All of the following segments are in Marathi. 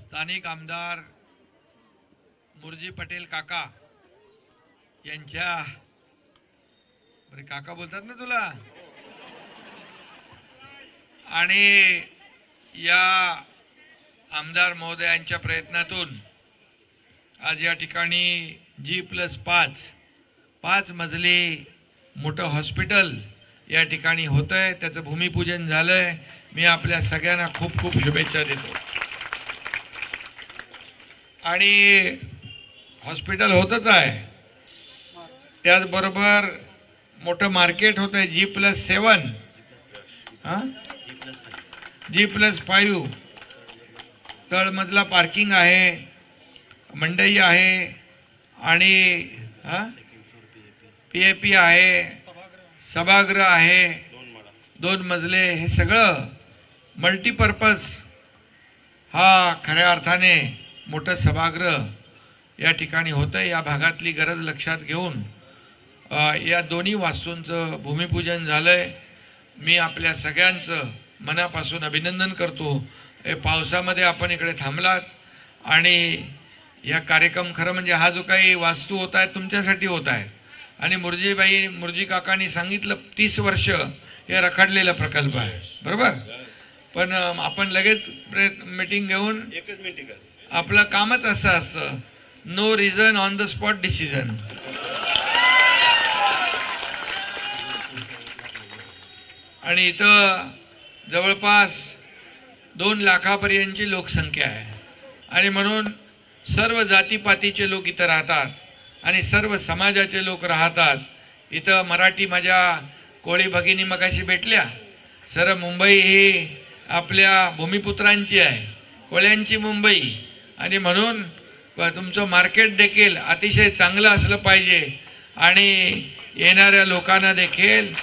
स्थानिक आमदार मुरजी पटेल काका यांच्या बरे काका बोलतात ना तुला आणि या आमदार महोदयांच्या प्रयत्नातून आज या ठिकाणी G+5 मजली मोठं हॉस्पिटल या ठिकाणी होतंय, त्याचं भूमिपूजन झालंय। मी आपल्या सगळ्यांना खूप खूप शुभेच्छा देतो। आणि हॉस्पिटल होतच आहे, त्याचबरोबर मोठं मार्केट होतंय G+7 G+5 तळमजला पार्किंग आहे, मंडई आहे आणि PAP आहे, सभागृह आहे, 2 मजले, हे सगळं मल्टीपर्पज हा खऱ्या अर्थाने मोठं सभागृह या ठिकाणी होतं। या भागातली गरज लक्षात घेऊन या दोन्ही वास्तूंचं भूमिपूजन झालंय। मी आपल्या सगळ्यांचं मनापासून अभिनंदन करतो। पावसामध्ये आपण इकडे थांबलात आणि या कार्यक्रम खरं म्हणजे हा जो काही वास्तू होत आहे तुमच्यासाठी होत आहे आणि मुरजी काकांनी सांगितलं 30 वर्ष हे रखडलेला प्रकल्प आहे, बरोबर? पण आपण लगेच मीटिंग घेऊन आपलं कामच असं असतं, no reason on the spot decision. आणि इथं जवळपास 2 लाखापर्यंतची लोकसंख्या आहे आणि म्हणून सर्व जातीपातीचे लोक इथं राहतात आणि सर्व समाजाचे लोक राहतात इथं। मराठी माझ्या कोळी भगिनी मगाशी भेटल्या, सर मुंबई ही आपल्या भूमिपुत्रांची आहे, कोळ्यांची मुंबई, आणि म्हणून तुमचं मार्केट देखील अतिशय चांगलं असलं पाहिजे आणि येणाऱ्या लोकांना देखील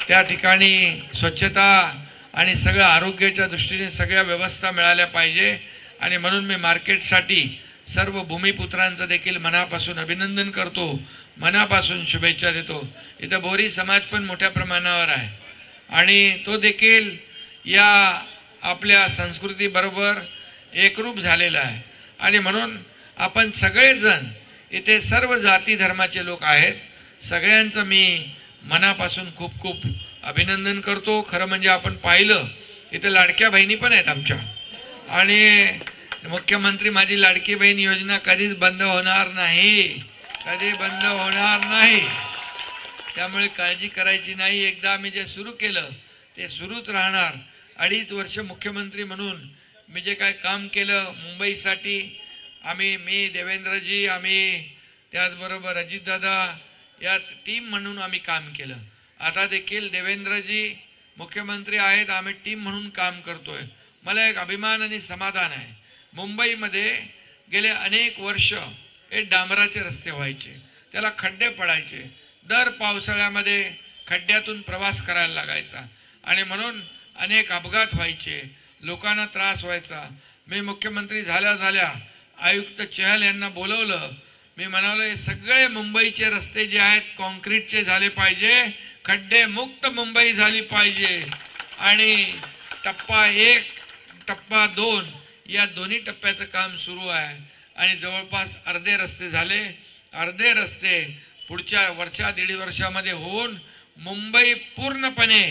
त्या ठिकाणी स्वच्छता आणि सगळं आरोग्याच्या दृष्टीने सगळ्या व्यवस्था मिळाल्या पाहिजे। आणि म्हणून मी मार्केटसाठी सर्व भूमिपुत्रांचं देखील मनापासून अभिनंदन करतो, मनापासून शुभेच्छा देतो। इथं बोरी समाज पण मोठ्या प्रमाणावर आहे आणि तो देखील या आपल्या संस्कृतीबरोबर एकरूप झालेला आहे आणि म्हणून आपण सगळेजण इथे सर्व जाती धर्माचे लोक आहेत, सगळ्यांचं मी मनापासून खूप खूप अभिनंदन करतो। खरं म्हणजे आपण पाहिलं इथे लाडक्या बहिणी पण आहेत आमच्या आणि मुख्यमंत्री माझी लाडकी बहीण योजना कधीच बंद होणार नाही, कधी बंद होणार नाही, त्यामुळे काळजी करायची नाही। एकदा मी जे सुरू केलं ते सुरूच राहणार। 2.5 वर्ष मुख्यमंत्री म्हणून मी जे काय काम केलं मुंबईसाठी, मी देवेंद्रजी, आम्ही त्याचबरोबर अजितदादा या टीम म्हणून आम्ही काम केलं। आता देखील देवेंद्रजी मुख्यमंत्री आहेत, आम्ही टीम म्हणून काम करतोय। मला एक अभिमान आणि समाधान आहे। मुंबईमध्ये गेले अनेक वर्ष हे डांबराचे रस्ते व्हायचे, त्याला खड्डे पडायचे, दर पावसाळ्यामध्ये खड्ड्यातून प्रवास करायला लागायचा आणि म्हणून अनेक अपघात व्हायचे, लोकांना त्रास व्हायचा। मी मुख्यमंत्री झाल्या आयुक्त चहल यांना बोलवलं, मी म्हणालो हे सगळे मुंबईचे रस्ते जे आहेत कॉन्क्रीटचे झाले पाहिजे, खड्डे मुक्त मुंबई झाली पाहिजे आणि टप्पा 1 टप्पा 2 या दोन्ही टप्प्याचं काम सुरू आहे आणि जवळपास अर्धे रस्ते झाले। अर्धे रस्ते पुढच्या 1.5 वर्षामध्ये होऊन मुंबई पूर्णपणे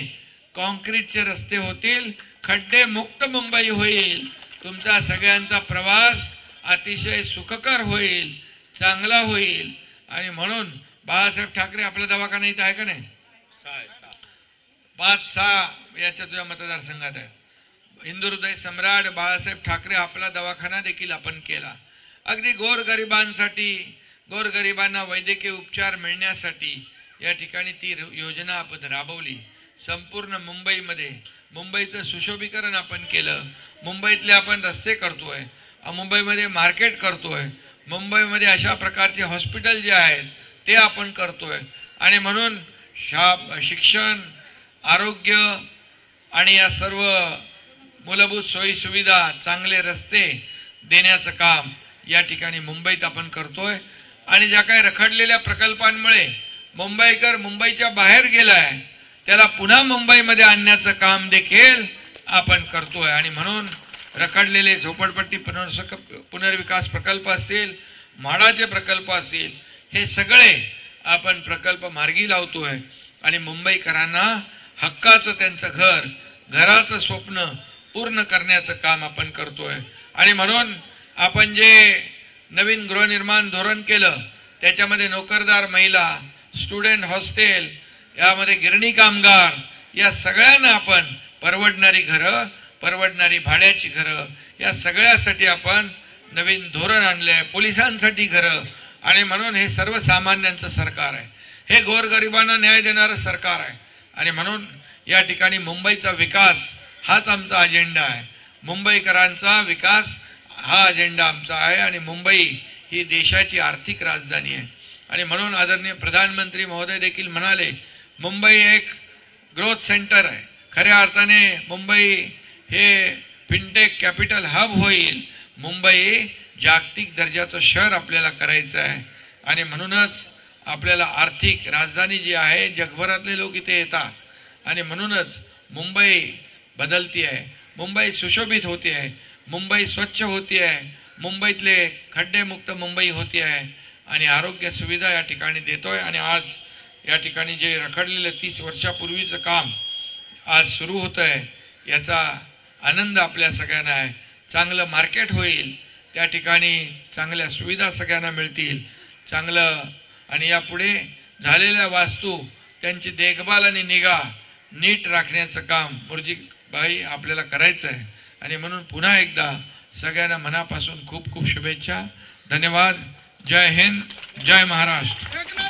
कॉन्क्रीटचे रस्ते होतील, खड्डे मुक्त मुंबई होईल। तुमचा सगळ्यांचा प्रवास अतिशय सुखकर होईल, चांगला होईल आणि म्हणून बाळासाहेब ठाकरे आपला दवाखाना इथं आहे का नाही? 5-6 याच्या तुझ्या मतदारसंघात आहे। हिंदू हृदय सम्राट बाळासाहेब ठाकरे आपला दवाखाना देखील आपण केला। अगदी गोरगरिबांसाठी, गोरगरिबांना वैद्यकीय उपचार मिळण्यासाठी या ठिकाणी ती योजना आपण राबवली। संपूर्ण मुंबईमध्ये मुंबईचं सुशोभीकरण आपण केलं, मुंबईतले आपण रस्ते करतोय, मुंबईमध्ये मार्केट करतोय, मुंबईमध्ये अशा प्रकारचे हॉस्पिटल जे आहेत ते आपण करतोय आणि म्हणून शिक्षण, आरोग्य आणि या सर्व मूलभूत सोयी सुविधा, चांगले रस्ते देण्याचं काम या ठिकाणी मुंबईत आपण करतोय आणि ज्या काही रखडलेल्या प्रकल्पांमुळे मुंबईकर मुंबईच्या बाहेर गेलाय त्याला पुन्हा मुंबईमध्ये आणण्याचं काम देखील आपण करतोय आणि म्हणून रखडलेले झोपडपट्टी पुनर्विकास प्रकल्प असतील, म्हाडाचे प्रकल्प असतील, हे सगळे आपण प्रकल्प मार्गी लावतोय आणि मुंबईकरांना हक्काचं त्यांचं घराचं स्वप्न पूर्ण करण्याचं काम आपण करतोय. आणि म्हणून आपण जे नवीन गृहनिर्माण धोरण केलं त्याच्यामध्ये नोकरदार महिला, स्टुडंट हॉस्टेल, यामध्ये गिरणी कामगार, या सगळ्यांना आपण परवडणारी घरं, परवडणारी भाड्याची घरं, या सगळ्यासाठी आपण नवीन धोरण आणले आहे. पोलिसांसाठी घरं. आणि म्हणून हे सर्वसामान्यांचं सरकार आहे, हे गोरगरिबांना न्याय देणारं सरकार आहे. आणि म्हणून या ठिकाणी मुंबईचा विकास हाच आमचा अजेंडा आहे. मुंबईकरांचा विकास हा अजेंडा आमचा आहे. आणि मुंबई ही देशाची आर्थिक राजधानी आहे. आणि म्हणून आदरणीय प्रधानमंत्री महोदय देखील म्हणाले, मुंबई एक ग्रोथ सेंटर आहे. खऱ्या अर्थाने मुंबई हे फिनटेक कॅपिटल हब होईल. मुंबई जागतिक दर्जाचं शहर आपल्याला करायचं आहे. आणि म्हणूनच आपल्याला आर्थिक राजधानी जी आहे, जगभरातले लोक इथे येतात. आणि म्हणूनच मुंबई बदलती आहे, मुंबई सुशोभित होती आहे, मुंबई स्वच्छ होती आहे, मुंबईतले खड्डेमुक्त मुंबई होती आहे. आणि आरोग्य सुविधा या ठिकाणी देतोय. आणि आज या ठिकाणी जे रखडलेलं 30 वर्षापूर्वीचं काम आज सुरू होतं आहे, याचा आनंद आपल्या सगळ्यांना आहे. चांगलं मार्केट होईल, त्या ठिकाणी चांगल्या सुविधा सगळ्यांना मिळतील, चांगलं. आणि यापुढे झालेल्या वास्तू त्यांची देखभाल आणि निगा नीट राखण्याचं काम मुर्जीभाई आपल्याला करायचं आहे. आणि म्हणून पुन्हा एकदा सगळ्यांना मनापासून खूप खूप शुभेच्छा. धन्यवाद. जय हिंद, जय महाराष्ट्र.